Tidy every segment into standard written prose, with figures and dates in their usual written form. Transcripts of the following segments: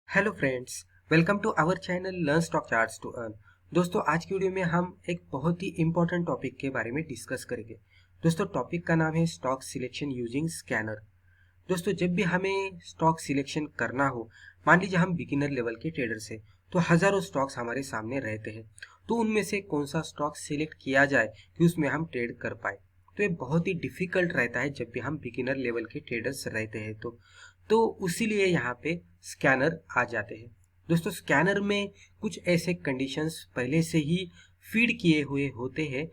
Hello friends, welcome to our channel learn stock charts to earn. दोस्तों, आज की video में हम एक बहुत ही इंपॉर्टेंट टॉपिक के बारे में डिस्कस करेंगे। दोस्तों, टॉपिक का नाम है स्टॉक सिलेक्शन यूजिंग स्कैनर। दोस्तों, जब भी हमें स्टॉक सिलेक्शन करना हो, मान लीजिए हम बिगिनर लेवल के ट्रेडर्स हैं, तो हजारों स्टॉक्स हमारे सामने रहते हैं। तो उनमें से कौन सा स्टॉक सिलेक्ट किया जाए कि उसमें हम ट्रेड कर पाए, तो ये बहुत ही डिफिकल्ट रहता है जब भी हम बिगिनर लेवल के ट्रेडर्स रहते हैं। तो उसीलिए यहाँ पे स्कैनर आ जाते हैं। दोस्तों, स्कैनर में कुछ ऐसे कंडीशंस पहले से ही फीड किए हुए होते हैं।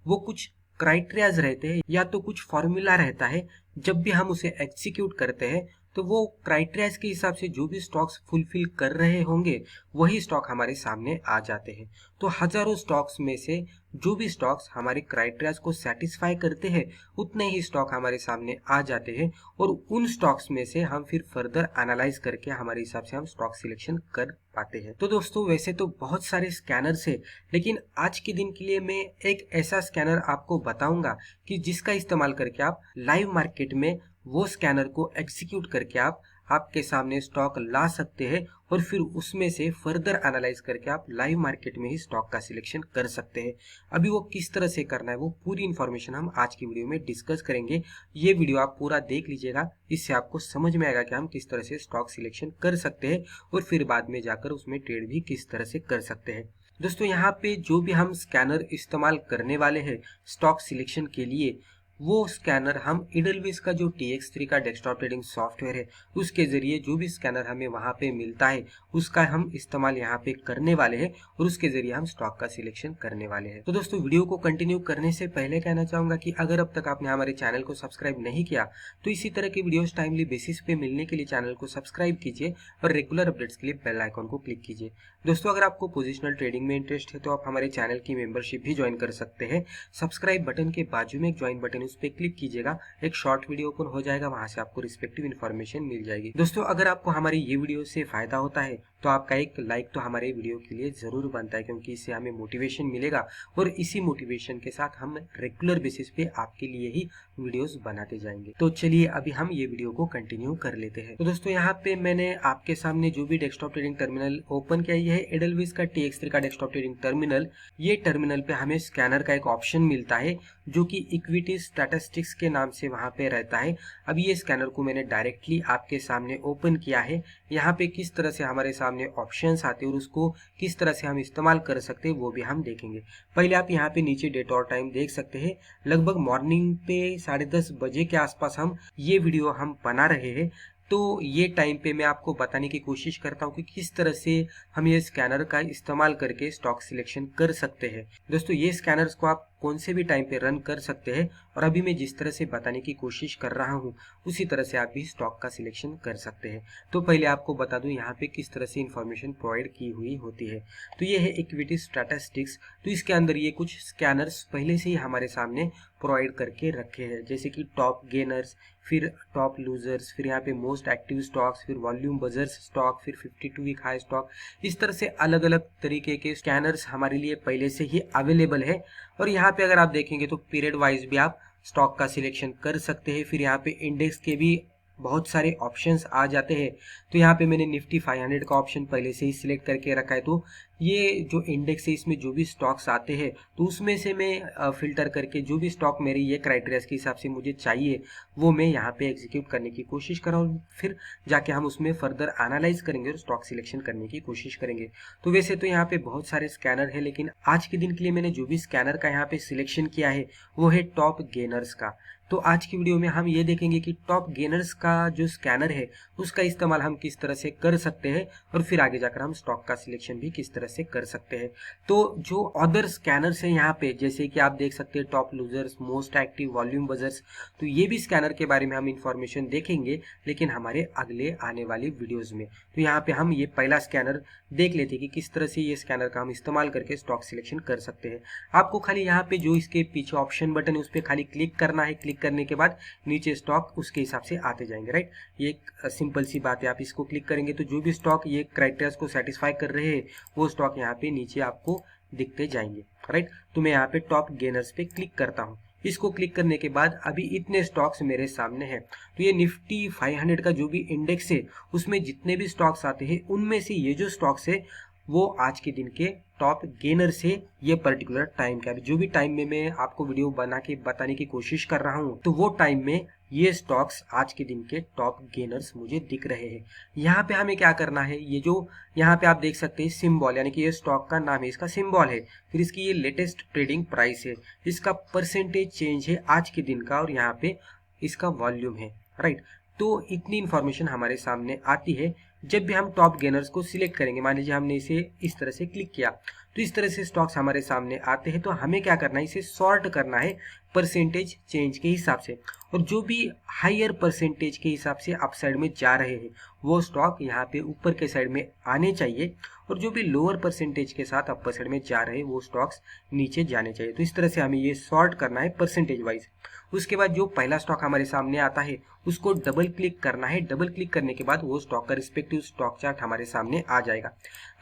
वो कुछ क्राइटेरियाज रहते हैं या तो कुछ फॉर्मूला रहता है। जब भी हम उसे एग्जीक्यूट करते हैं तो वो क्राइटेरियाज के हिसाब से जो भी स्टॉक्स फुलफिल कर रहे होंगे वही स्टॉक हमारे सामने आ जाते हैं। तो हजारों स्टॉक्स में से जो भी स्टॉक्स हमारे क्राइटेरियाज को सेटिस्फाई करते हैं उतने ही स्टॉक हमारे सामने आ जाते हैं और उन स्टॉक्स में से हम फिर फर्दर एनालाइज करके हमारे हिसाब से हम स्टॉक सिलेक्शन कर पाते हैं। तो दोस्तों, वैसे तो बहुत सारे स्कैनर्स है, लेकिन आज के दिन के लिए मैं एक ऐसा स्कैनर आपको बताऊंगा कि जिसका इस्तेमाल करके आप लाइव मार्केट में वो स्कैनर को एग्जीक्यूट करके आप आपके सामने स्टॉक ला सकते हैं और फिर उसमें से फर्दर एनालाइज करके आप लाइव मार्केट में ही स्टॉक का सिलेक्शन कर सकते हैं। अभी वो किस तरह से करना है वो पूरी इन्फॉर्मेशन हम आज की वीडियो में डिस्कस करेंगे। ये वीडियो आप पूरा देख लीजिएगा, इससे आपको समझ में आएगा कि हम किस तरह से स्टॉक सिलेक्शन कर सकते हैं और फिर बाद में जाकर उसमें ट्रेड भी किस तरह से कर सकते हैं। दोस्तों, यहाँ पे जो भी हम स्कैनर इस्तेमाल करने वाले हैं स्टॉक सिलेक्शन के लिए, वो स्कैनर हम इडलविस का जो TX3 का डेस्कटॉप ट्रेडिंग सॉफ्टवेयर है उसके जरिए जो भी स्कैनर हमें वहां पे मिलता है उसका हम इस्तेमाल यहाँ पे करने वाले हैं और उसके जरिए हम स्टॉक का सिलेक्शन करने वाले हैं। तो दोस्तों, वीडियो को कंटिन्यू करने से पहले कहना चाहूंगा कि अगर अब तक आपने हमारे चैनल को सब्सक्राइब नहीं किया तो इसी तरह की वीडियोस टाइमली बेसिस पे मिलने के लिए चैनल को सब्सक्राइब कीजिए और रेगुलर अपडेट्स के लिए बेल आइकॉन को क्लिक कीजिए। दोस्तों, अगर आपको पोजिशनल ट्रेडिंग में इंटरेस्ट है तो आप हमारे चैनल की मेंबरशिप भी ज्वाइन कर सकते हैं। सब्सक्राइब बटन के बाजू में एक ज्वाइन बटन है, उस पर क्लिक कीजिएगा, एक शॉर्ट वीडियो ओपन हो जाएगा, वहां से आपको रिस्पेक्टिव इन्फॉर्मेशन मिल जाएगी। दोस्तों, अगर आपको हमारी ये वीडियो से फायदा होता है तो आपका एक लाइक तो हमारे वीडियो के लिए जरूर बनता है, क्योंकि इससे हमें मोटिवेशन मिलेगा और इसी मोटिवेशन के साथ हम रेगुलर बेसिस पे आपके लिए ही वीडियोस बनाते जाएंगे। तो चलिए अभी हम ये वीडियो को कंटिन्यू कर लेते हैं। तो दोस्तों, यहाँ पे मैंने आपके सामने जो भी डेस्कटॉप ट्रेडिंग टर्मिनल ओपन किया है एडलविस का TX3 का डेस्कटॉप ट्रेडिंग टर्मिनल। ये टर्मिनल पे हमें स्कैनर का एक ऑप्शन मिलता है जो कि इक्विटी स्टैटिस्टिक्स के नाम से वहां पे रहता है। अब ये स्कैनर को मैंने डायरेक्टली आपके सामने ओपन किया है। यहाँ पे किस तरह से हमारे सामने ऑप्शंस आते हैं और उसको किस तरह से हम इस्तेमाल कर सकते हैं वो भी हम देखेंगे। पहले आप यहाँ पे नीचे डेट और टाइम देख सकते हैं। लगभग मॉर्निंग पे 10:30 बजे के आसपास हम ये वीडियो हम बना रहे हैं। तो ये टाइम पे मैं आपको बताने की कोशिश करता हूँ कि किस तरह से हम ये स्कैनर का इस्तेमाल करके स्टॉक सिलेक्शन कर सकते हैं। दोस्तों, ये स्कैनर्स को आप कौन से भी टाइम पे रन कर सकते हैं और अभी मैं जिस तरह से बताने की कोशिश कर रहा हूँ उसी तरह से आप भी स्टॉक का सिलेक्शन कर सकते हैं। तो पहले आपको बता दूं यहाँ पे किस तरह से इंफॉर्मेशन प्रोवाइड की हुई होती है। तो ये है इक्विटी स्टैटिस्टिक्स। तो इसके अंदर ये कुछ स्कैनर्स पहले से ही हमारे सामने प्रोवाइड करके रखे हैं, जैसे कि टॉप गेनर्स, फिर टॉप लूजर्स, फिर यहाँ पे मोस्ट एक्टिव स्टॉक्स, फिर वॉल्यूम बजर्स स्टॉक, फिर 52 वीक हाई स्टॉक। इस तरह से अलग अलग तरीके के स्कैनर्स हमारे लिए पहले से ही अवेलेबल है। और यहाँ पे अगर आप देखेंगे तो पीरियड वाइज भी आप स्टॉक का सिलेक्शन कर सकते हैं। फिर यहाँ पे इंडेक्स के भी बहुत सारे ऑप्शंस आ जाते हैं। तो यहाँ पे मैंने निफ्टी 500 का ऑप्शन पहले से ही सिलेक्ट करके रखा है। तो ये जो इंडेक्स है इसमें जो भी स्टॉक्स आते हैं तो उसमें से मैं फिल्टर करके जो भी स्टॉक मेरे ये क्राइटेरिया के हिसाब से मुझे चाहिए वो मैं यहाँ पे एग्जीक्यूट करने की कोशिश कर रहा हूँ। फिर जाके हम उसमें फर्दर एनालाइज करेंगे और स्टॉक सिलेक्शन करने की कोशिश करेंगे। तो वैसे तो यहाँ पे बहुत सारे स्कैनर है, लेकिन आज के दिन के लिए मैंने जो भी स्कैनर का यहाँ पे सिलेक्शन किया है वो है टॉप गेनर्स का। तो आज की वीडियो में हम ये देखेंगे कि टॉप गेनर्स का जो स्कैनर है उसका इस्तेमाल हम किस तरह से कर सकते हैं और फिर आगे जाकर हम स्टॉक का सिलेक्शन भी किस तरह से कर सकते हैं। तो जो अदर स्कैनर्स हैं यहाँ पे, जैसे कि आप देख सकते हैं top losers, most active, volume buzzers, तो ये भी स्कैनर के बारे में हम इंफॉर्मेशन देखेंगे लेकिन हमारे अगले आने वाली वीडियोज में। तो यहाँ पे हम ये पहला स्कैनर देख लेते हैं कि किस तरह से ये स्कैनर का हम इस्तेमाल करके स्टॉक सिलेक्शन कर सकते हैं। आपको खाली यहाँ पे जो इसके पीछे ऑप्शन बटन है उस पर खाली क्लिक करना है। क्लिक करने के बाद नीचे स्टॉक उसके हिसाब से आते जाएंगे, राइट। ये एक सिंपल सी बात है। आप इसको क्लिक करेंगे तो जो भी स्टॉक ये क्राइटेरिया को सेटिस्फाई कर रहे हैं वो स्टॉक यहाँ पे नीचे आपको दिखते जाएंगे, राइट। तो मैं यहाँ पे टॉप गेनर्स पे क्लिक करता हूँ। इसको क्लिक करने के बाद अभी इतने स्टॉक्स मेरे सामने हैं। तो ये निफ्टी 500 का जो भी इंडेक्स है उसमें जितने भी स्टॉक्स आते हैं उनमें से ये जो स्टॉक्स है वो आज के दिन के टॉप गेनर से ये पर्टिकुलर टाइम का, जो भी टाइम में मैं आपको वीडियो बना के बताने की कोशिश कर रहा हूँ तो वो टाइम में ये स्टॉक्स आज के दिन के टॉप गेनर्स मुझे दिख रहे हैं। यहाँ पे हमें क्या करना है, ये जो यहाँ पे आप देख सकते हैं सिंबल, यानी कि ये स्टॉक का नाम है, इसका सिंबल है, फिर इसकी ये लेटेस्ट ट्रेडिंग प्राइस है, इसका परसेंटेज चेंज है आज के दिन का, और यहाँ पे इसका वॉल्यूम है, राइट। तो इतनी इंफॉर्मेशन हमारे सामने आती है जब भी हम टॉप गेनर्स को सिलेक्ट करेंगे। मान लीजिए हमने इसे इस तरह से क्लिक किया तो इस तरह से स्टॉक्स हमारे सामने आते हैं। तो हमें क्या करना है, इसे सॉर्ट करना है परसेंटेज चेंज के हिसाब से, और जो भी हायर परसेंटेज के हिसाब से अप साइड में जा रहे हैं वो स्टॉक यहाँ पे ऊपर के साइड में आने चाहिए, और जो भी लोअर परसेंटेज के साथ अपर साइड में जा रहे हैं वो स्टॉक्स नीचे जाने चाहिए। तो इस तरह से हमें ये सॉर्ट करना है परसेंटेज वाइज। उसके बाद जो पहला स्टॉक हमारे सामने आता है उसको डबल क्लिक करना है। डबल क्लिक करने के बाद वो स्टॉक का रिस्पेक्टिव स्टॉक चार्ट हमारे सामने आ जाएगा।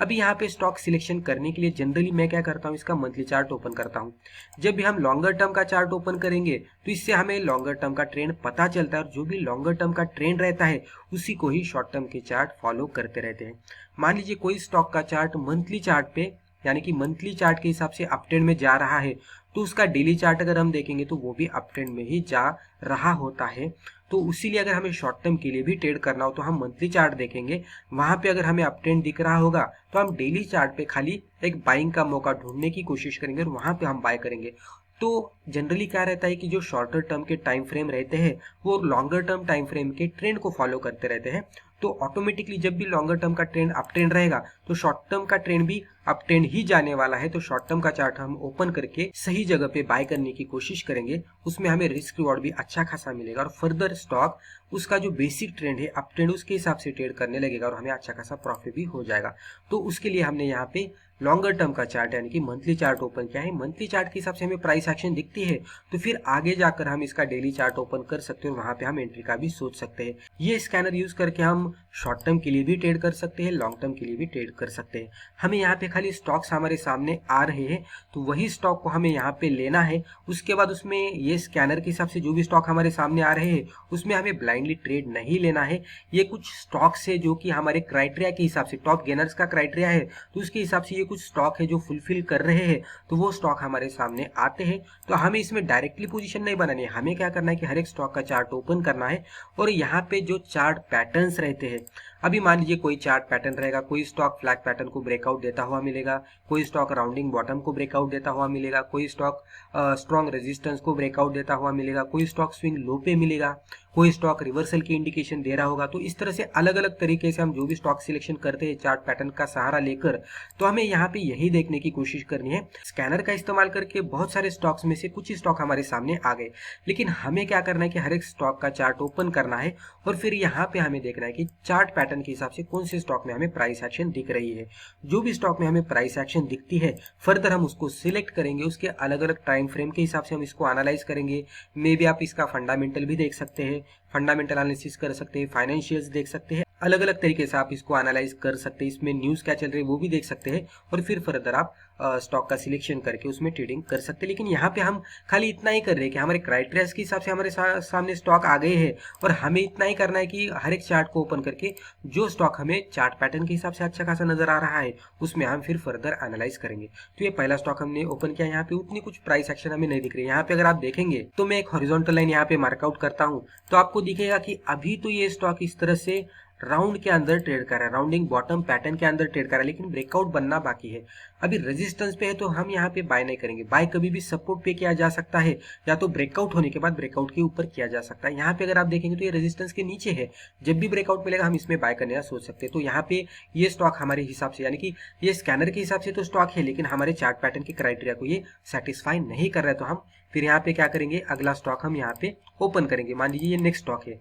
अभी यहाँ पे स्टॉक सिलेक्शन करने के लिए जनरली मैं क्या करता हूँ, इसका मंथली चार्ट ओपन करता हूँ। जब भी हम लॉन्गर टर्म का चार्ट ओपन करेंगे तो इससे हमें लॉन्गर टर्म का ट्रेंड पता चलता है, और जो भी लॉन्गर टर्म का ट्रेंड रहता है उसी को ही शॉर्ट टर्म के चार्ट फॉलो करते रहते हैं। मान लीजिए कोई स्टॉक का चार्ट मंथली चार्ट पे, यानी कि मंथली चार्ट के हिसाब से अप ट्रेंड में जा रहा है, तो उसका डेली चार्ट अगर हम देखेंगे तो वो भी अप ट्रेंड में ही जा रहा होता है। तो उसीलिए अगर हमें शॉर्ट टर्म के लिए भी ट्रेड करना हो तो हम मंथली चार्ट देखेंगे, वहां पे अगर हमें अप ट्रेंड दिख रहा होगा तो हम डेली चार्ट पे खाली एक बाइंग का मौका ढूंढने की कोशिश करेंगे और वहां पे हम बाय करेंगे। तो जनरली क्या रहता है कि जो शॉर्टर टर्म के टाइम फ्रेम रहते हैं वो लॉन्गर टर्म टाइम फ्रेम के ट्रेंड को फॉलो करते रहते हैं। तो ऑटोमेटिकली जब भी लॉन्गर टर्म का ट्रेंड अप ट्रेंड रहेगा तो शॉर्ट टर्म का ट्रेंड भी अप ट्रेंड ही जाने वाला है। तो शॉर्ट टर्म का चार्ट हम ओपन करके सही जगह पे बाय करने की कोशिश करेंगे, उसमें हमें रिस्क रिवॉर्ड भी अच्छा खासा मिलेगा, और फर्दर स्टॉक उसका जो बेसिक ट्रेंड है अप ट्रेंड उसके हिसाब से ट्रेड करने लगेगा और हमें अच्छा खासा प्रॉफिट भी हो जाएगा। तो उसके लिए हमने यहाँ पे लॉन्गर टर्म का चार्ट यानी कि मंथली चार्ट ओपन किया है। मंथली चार्ट के हिसाब से हमें प्राइस एक्शन दिखती है तो फिर आगे जाकर हम इसका डेली चार्ट ओपन कर सकते हैं और वहां पे हम एंट्री का भी सोच सकते हैं। ये स्कैनर यूज करके हम शॉर्ट टर्म के लिए भी ट्रेड कर सकते हैं, लॉन्ग टर्म के लिए भी ट्रेड कर सकते हैं। हमें यहाँ पे खाली स्टॉक्स हमारे सामने आ रहे हैं तो वही स्टॉक को हमें यहाँ पे लेना है। उसके बाद उसमें ये स्कैनर के हिसाब से जो भी स्टॉक हमारे सामने आ रहे हैं उसमें हमें ब्लाइंडली ट्रेड नहीं लेना है। ये कुछ स्टॉक्स है जो कि हमारे क्राइटेरिया के हिसाब से, टॉप गेनर्स का क्राइटेरिया है तो उसके हिसाब से ये कुछ स्टॉक है जो फुलफिल कर रहे हैं, तो वो स्टॉक हमारे सामने आते हैं। तो हमें इसमें डायरेक्टली पोजीशन नहीं बनानी है, हमें क्या करना है कि हर एक स्टॉक का चार्ट ओपन करना है और यहाँ पे जो चार्ट पैटर्न्स रहते हैं, अभी मान लीजिए कोई चार्ट पैटर्न रहेगा, कोई स्टॉक फ्लैग पैटर्न को ब्रेकआउट देता हुआ मिलेगा, कोई स्टॉक राउंडिंग बॉटम को ब्रेकआउट देता हुआ मिलेगा, कोई स्टॉक स्ट्रॉन्ग रेजिस्टेंस को ब्रेकआउट देता हुआ मिलेगा, कोई स्टॉक स्विंग लो पे मिलेगा, कोई स्टॉक रिवर्सल की इंडिकेशन दे रहा होगा। तो इस तरह से अलग अलग तरीके से हम जो भी स्टॉक सिलेक्शन करते हैं चार्ट पैटर्न का सहारा लेकर, तो हमें यहाँ पे यही देखने की कोशिश करनी है। स्कैनर का इस्तेमाल करके बहुत सारे स्टॉक्स में से कुछ ही स्टॉक हमारे सामने आ गए, लेकिन हमें क्या करना है कि हर एक स्टॉक का चार्ट ओपन करना है और फिर यहाँ पे हमें देखना है कि चार्ट पैटर्न के हिसाब से कौन से स्टॉक में हमें प्राइस एक्शन दिख रही है। जो भी स्टॉक में हमें प्राइस एक्शन दिखती है फर्दर हम उसको सिलेक्ट करेंगे, उसके अलग अलग टाइम फ्रेम के हिसाब से हम इसको एनालाइज करेंगे। मे बी आप इसका फंडामेंटल भी देख सकते हैं, फंडामेंटल एनालिसिस कर सकते हैं, फाइनेंशियल्स देख सकते हैं, अलग अलग तरीके से आप इसको एनालाइज कर सकते हैं, इसमें न्यूज क्या चल रही है वो भी देख सकते हैं और फिर फर्दर आप स्टॉक का सिलेक्शन करके उसमें ट्रेडिंग कर सकते हैं। लेकिन यहाँ पे हम खाली इतना ही कर रहे हैं कि हमारे क्राइटेरिया के हिसाब से हमारे सामने स्टॉक आ गए हैं और हमें इतना ही करना है कि हर एक चार्ट को ओपन करके जो स्टॉक हमें चार्ट पैटर्न के हिसाब से अच्छा खासा नजर आ रहा है उसमें हम फिर फर्दर एनालाइज करेंगे। तो ये पहला स्टॉक हमने ओपन किया, यहाँ पे उतनी कुछ प्राइस एक्शन हमें नहीं दिख रही। यहाँ पे अगर आप देखेंगे तो मैं एक हॉरिजॉन्टल लाइन यहाँ पे मार्कआउट करता हूँ तो आपको दिखेगा कि अभी तो ये स्टॉक इस तरह से राउंड के अंदर ट्रेड कर रहा है, राउंडिंग बॉटम पैटर्न के अंदर ट्रेड कर रहा है, लेकिन ब्रेकआउट बनना बाकी है। अभी रेजिस्टेंस पे है तो हम यहाँ पे बाय नहीं करेंगे। बाय कभी भी सपोर्ट पे किया जा सकता है या तो ब्रेकआउट होने के बाद ब्रेकआउट के ऊपर किया जा सकता है। यहाँ पे अगर आप देखेंगे तो ये रेजिस्टेंस के नीचे है, जब भी ब्रेकआउट मिलेगा हम इसमें बाय करने का सोच सकते हैं। तो यहाँ पे ये स्टॉक हमारे हिसाब से, यानी कि ये स्कैनर के हिसाब से तो स्टॉक है लेकिन हमारे चार्ट पैटर्न के क्राइटेरिया को ये सेटिस्फाई नहीं कर रहा है, तो हम फिर यहाँ पे क्या करेंगे, अगला स्टॉक हम यहाँ पे ओपन करेंगे। मान लीजिए ये नेक्स्ट स्टॉक है,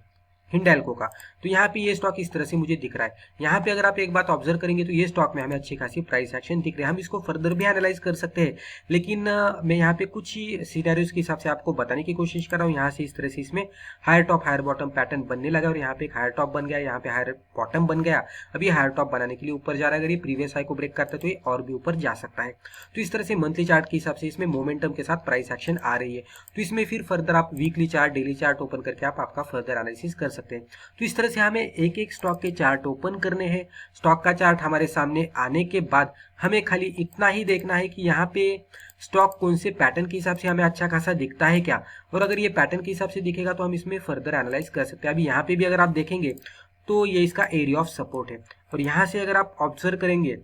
हिंडाल्को का। तो यहाँ पे ये स्टॉक इस तरह से मुझे दिख रहा है। यहाँ पे अगर आप एक बात ऑब्जर्व करेंगे तो ये स्टॉक में हमें अच्छी खासी प्राइस एक्शन दिख रही है। हम इसको फर्दर भी एनालाइज कर सकते हैं, लेकिन मैं यहाँ पे कुछ ही सिनेरियोज के हिसाब से आपको बताने की कोशिश कर रहा हूँ। यहाँ से इस तरह से इसमें higher top higher bottom pattern बनने लगा और यहाँ पे एक हायर टॉप बन गया, यहाँ पे हायर बॉटम बन गया। अभी हायर टॉप बनाने के लिए ऊपर जा रहा है। अगर ये प्रीवियस हाई को ब्रेक करता है तो ये और भी ऊपर जा सकता है। तो इस तरह से मंथली चार्ट के हिसाब से इसमें मोमेंटम के साथ प्राइस एक्शन आ रही है। तो इसमें फिर फर्दर आप weekly chart, daily chart open करके आप आपका फर्दर एनालिसिस कर सकते हैं। तो इस तरह से हमें एक एक स्टॉक के चार्ट ओपन करने हैं। स्टॉक का चार्ट हमारे सामने आने के बाद हमें खाली इतना ही देखना है कि यहाँ पे स्टॉक कौन से पैटर्न के हिसाब से हमें अच्छा खासा दिखता है क्या, और अगर ये पैटर्न के हिसाब से दिखेगा तो हम इसमें फर्दर एनालाइज कर सकते हैं। अभी यहाँ पे भी अगर आप देखेंगे तो ये इसका एरिया ऑफ सपोर्ट है, और यहाँ से अगर आप ऑब्जर्व करेंगे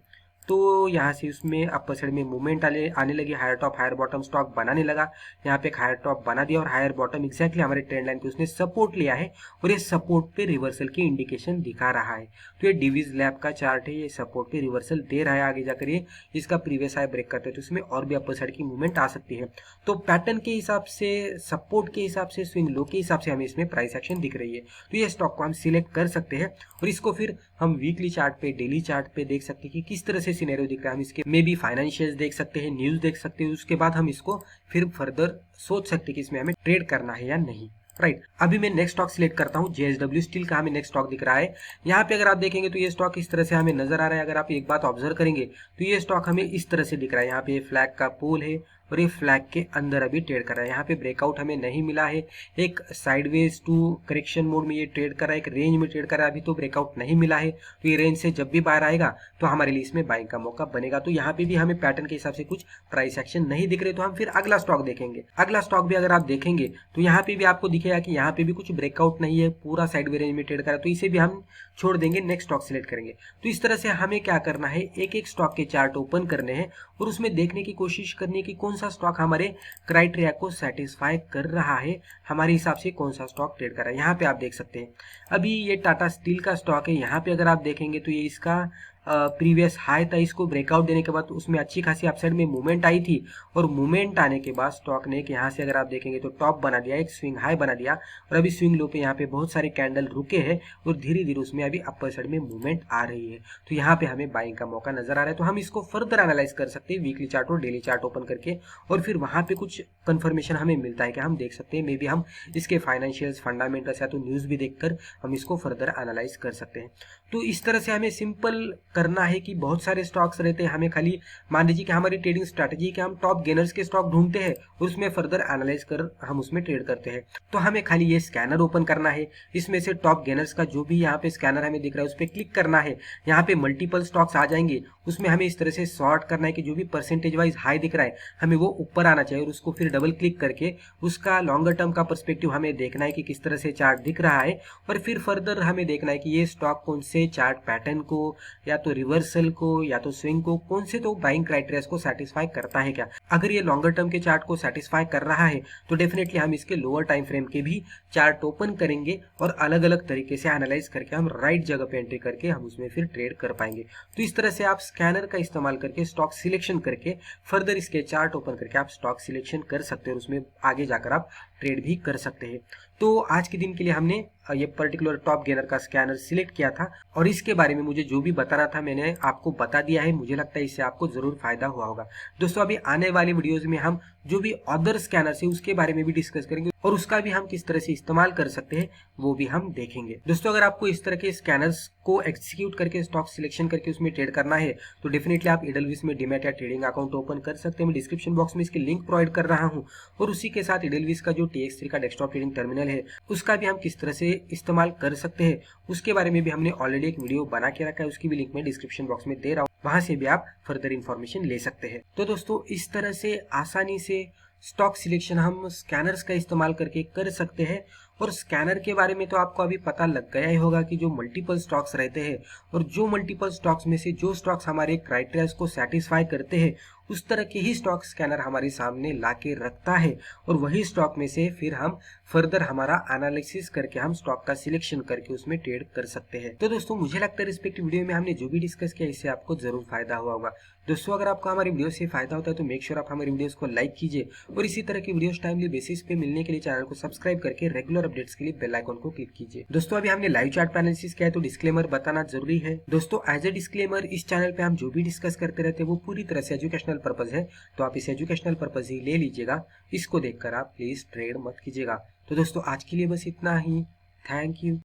तो यहाँ से उसमें अपर साइड में मूवमेंट आने लगी, higher top higher bottom stock बनाने लगा। यहाँ पे एक हायर टॉप बना दिया और हायर बॉटम एक्जैक्टली हमारे ट्रेंड लाइन पे उसने सपोर्ट लिया है और ये सपोर्ट पे रिवर्सल की इंडिकेशन दिखा रहा है। तो ये डिवीज लैब का चार्ट है, ये सपोर्ट पे रिवर्सल दे रहा है। आगे जाकर ये इसका प्रीवियस हाई ब्रेक करते हैं तो इसमें और भी अपर साइड की मूवमेंट आ सकती है। तो पैटर्न के हिसाब से, सपोर्ट के हिसाब से, स्विंग लो के हिसाब से हमें इसमें प्राइस एक्शन दिख रही है। तो ये स्टॉक को हम सिलेक्ट कर सकते हैं और इसको फिर हम वीकली चार्ट पे, डेली चार्ट पे देख सकते हैं कि किस तरह से सिनेरियो दिख रहा है। हम इसके मे बी फाइनेंशियल्स देख सकते हैं, न्यूज देख सकते हैं, उसके बाद हम इसको फिर फर्दर सोच सकते हैं कि इसमें हमें ट्रेड करना है या नहीं। राइट, अभी मैं नेक्स्ट स्टॉक सिलेक्ट करता हूँ। JSW स्टील का हमें नेक्स्ट स्टॉक दिख रहा है। यहाँ पे अगर आप देखेंगे तो ये स्टॉक इस तरह से हमें नजर आ रहा है। अगर आप एक बात ऑब्जर्व करेंगे तो ये स्टॉक हमें इस तरह से दिख रहा है। यहाँ पे फ्लैग का पोल है और ये फ्लैग के अंदर अभी ट्रेड कर रहा है। यहाँ पे ब्रेकआउट हमें नहीं मिला है। एक साइडवेज टू करेक्शन मोड में ये ट्रेड कर रहा है, एक रेंज में ट्रेड कर रहा है। अभी तो ब्रेकआउट नहीं मिला है, तो ये रेंज से जब भी बाहर आएगा तो हमारे लिए इसमें बाइंग का मौका बनेगा। तो यहाँ पे भी हमें पैटर्न के हिसाब से कुछ प्राइस एक्शन नहीं दिख रहे, तो हम फिर अगला स्टॉक देखेंगे। अगला स्टॉक भी अगर आप देखेंगे तो यहाँ पे भी आपको दिखेगा कि यहाँ पे भी कुछ ब्रेकआउट नहीं है, पूरा साइडवे रेंज में ट्रेड कर रहा है, तो इसे भी हम छोड़ देंगे, नेक्स्ट स्टॉक सिलेक्ट करेंगे। तो इस तरह से हमें क्या करना है, एक एक स्टॉक के चार्ट ओपन करने हैं और उसमें देखने की कोशिश करनी है कि कौन सा स्टॉक हमारे क्राइटेरिया को सेटिस्फाई कर रहा है, हमारे हिसाब से कौन सा स्टॉक ट्रेड कर रहा है। यहाँ पे आप देख सकते हैं अभी ये टाटा स्टील का स्टॉक है। यहाँ पे अगर आप देखेंगे तो ये इसका प्रीवियस हाई था, इसको ब्रेकआउट देने के बाद उसमें अच्छी खासी अपसाइड में मूवमेंट आई थी और मूवमेंट आने के बाद स्टॉक ने यहाँ से अगर आप देखेंगे तो टॉप बना दिया, एक स्विंग हाई बना दिया और अभी स्विंग लो पे यहाँ पे बहुत सारे कैंडल रुके हैं और धीरे धीरे उसमें अभी अपर साइड में मूवमेंट आ रही है। तो यहाँ पे हमें बाइंग का मौका नजर आ रहा है। तो हम इसको फर्दर एनालाइज कर सकते हैं वीकली चार्ट और डेली चार्ट ओपन करके, और फिर वहां पे कुछ कंफर्मेशन हमें मिलता है कि हम देख सकते हैं, मे बी हम इसके फाइनेंशियल्स, फंडामेंटल्स या तो न्यूज भी देखकर हम इसको फर्दर एनालाइज कर सकते हैं। तो इस तरह से हमें सिंपल करना है कि बहुत सारे स्टॉक्स रहते हैं, हमें खाली मान लीजिए कि हमारी ट्रेडिंग स्ट्रैटेजी कि हम टॉप गेनर्स के स्टॉक ढूंढते हैं और उसमें फर्दर एनालाइज कर हम उसमें ट्रेड करते हैं। तो हमें खाली ये स्कैनर ओपन करना है, इसमें से टॉप गेनर्स का जो भी यहाँ पे स्कैनर हमें दिख रहा है उस पर क्लिक करना है। यहाँ पे मल्टीपल स्टॉक्स आ जाएंगे, उसमें हमें इस तरह से सॉर्ट करना है कि जो भी परसेंटेज वाइज हाई दिख रहा है हमें वो ऊपर आना चाहिए, और उसको फिर डबल क्लिक करके उसका लॉन्गर टर्म का पर्सपेक्टिव हमें देखना है कि किस तरह से चार्ट दिख रहा है, और फिर फर्दर हमें देखना है कि ये स्टॉक कौन से चार्ट पैटर्न को या तो रिवर्सल को या तो स्विंग को, कौन से तो बाइंग क्राइटेरिया को सेटिस्फाई करता है क्या। अगर ये लॉन्गर टर्म के चार्ट को सेटिस्फाई कर रहा है तो डेफिनेटली हम इसके लोअर टाइम फ्रेम के भी चार्ट ओपन करेंगे और अलग अलग तरीके से एनालाइज करके हम राइट जगह पे एंट्री करके हम उसमें फिर ट्रेड कर पाएंगे। तो इस तरह से आप स्कैनर का इस्तेमाल करके स्टॉक सिलेक्शन करके फर्दर इसके चार्ट ओपन करके आप स्टॉक सिलेक्शन कर सकते हैं और उसमें आगे जाकर आप ट्रेड भी कर सकते हैं। तो आज के दिन के लिए हमने ये पर्टिकुलर टॉप गेनर का स्कैनर सिलेक्ट किया था और इसके बारे में मुझे जो भी बताना था मैंने आपको बता दिया है। मुझे लगता है इससे आपको जरूर फायदा हुआ होगा। दोस्तों अभी आने वाली वीडियोस में हम जो भी अदर स्कैनर है उसके बारे में भी डिस्कस करेंगे और उसका भी हम किस तरह से इस्तेमाल कर सकते हैं वो भी हम देखेंगे। दोस्तों अगर आपको इस तरह के स्कैनर्स को एक्सिक्यूट करके स्टॉक सिलेक्शन करके उसमें ट्रेड करना है तो डेफिनेटली आप एडलविस में डीमैट या ट्रेडिंग अकाउंट ओपन कर सकते हैं। मैं डिस्क्रिप्शन बॉक्स में इसकी लिंक प्रोवाइड कर रहा हूं और उसी के साथ एडलविस का जो TX3 का डेस्कटॉप ट्रेडिंग टर्मिनल है उसका भी हम किस तरह से इस्तेमाल कर सकते हैं उसके बारे में भी हमने ऑलरेडी एक वीडियो बना के रखा है, उसकी भी लिंक मैं डिस्क्रिप्शन बॉक्स में दे रहा हूँ, वहां से भी आप फर्दर इन्फॉर्मेशन ले सकते हैं। तो दोस्तों इस तरह से आसानी से स्टॉक सिलेक्शन हम स्कैनर्स का इस्तेमाल करके कर सकते हैं। और स्कैनर के बारे में तो आपको अभी पता लग गया ही होगा कि जो मल्टीपल स्टॉक्स रहते हैं और जो मल्टीपल स्टॉक्स में से जो स्टॉक्स हमारे क्राइटेरिया को सेटिस्फाई करते हैं उस तरह के ही स्टॉक स्कैनर हमारे सामने ला के रखता है और वही स्टॉक में से फिर हम फर्दर हमारा एनालिसिस करके हम स्टॉक का सिलेक्शन करके उसमें ट्रेड कर सकते हैं। तो दोस्तों मुझे लगता है रिस्पेक्टिव वीडियो में हमने जो भी डिस्कस किया इससे आपको जरूर फायदा हुआ होगा। दोस्तों अगर आपको हमारी वीडियो से फायदा होता है तो मेक श्योर आप हमारी वीडियोस को लाइक कीजिए और इसी तरह की वीडियोस टाइमली बेसिस पे मिलने के लिए चैनल को सब्सक्राइब करके रेगुलर अपडेट्स के लिए बेल आइकन को क्लिक कीजिए। दोस्तों अभी हमने लाइव चार्ट पे एनालिसिस किया है तो डिस्क्लेमर बताना जरूरी है। दोस्तों एज ए डिस्क्लेमर इस चैनल पे हम जो भी डिस्कस करते रहते हैं वो पूरी तरह से एजुकेशनल पर्पज है, तो आप इसे एजुकेशनल पर्पज ही ले लीजिएगा। इसको देखकर आप प्लीज ट्रेड मत कीजिएगा। तो दोस्तों आज के लिए बस इतना ही। Thank you.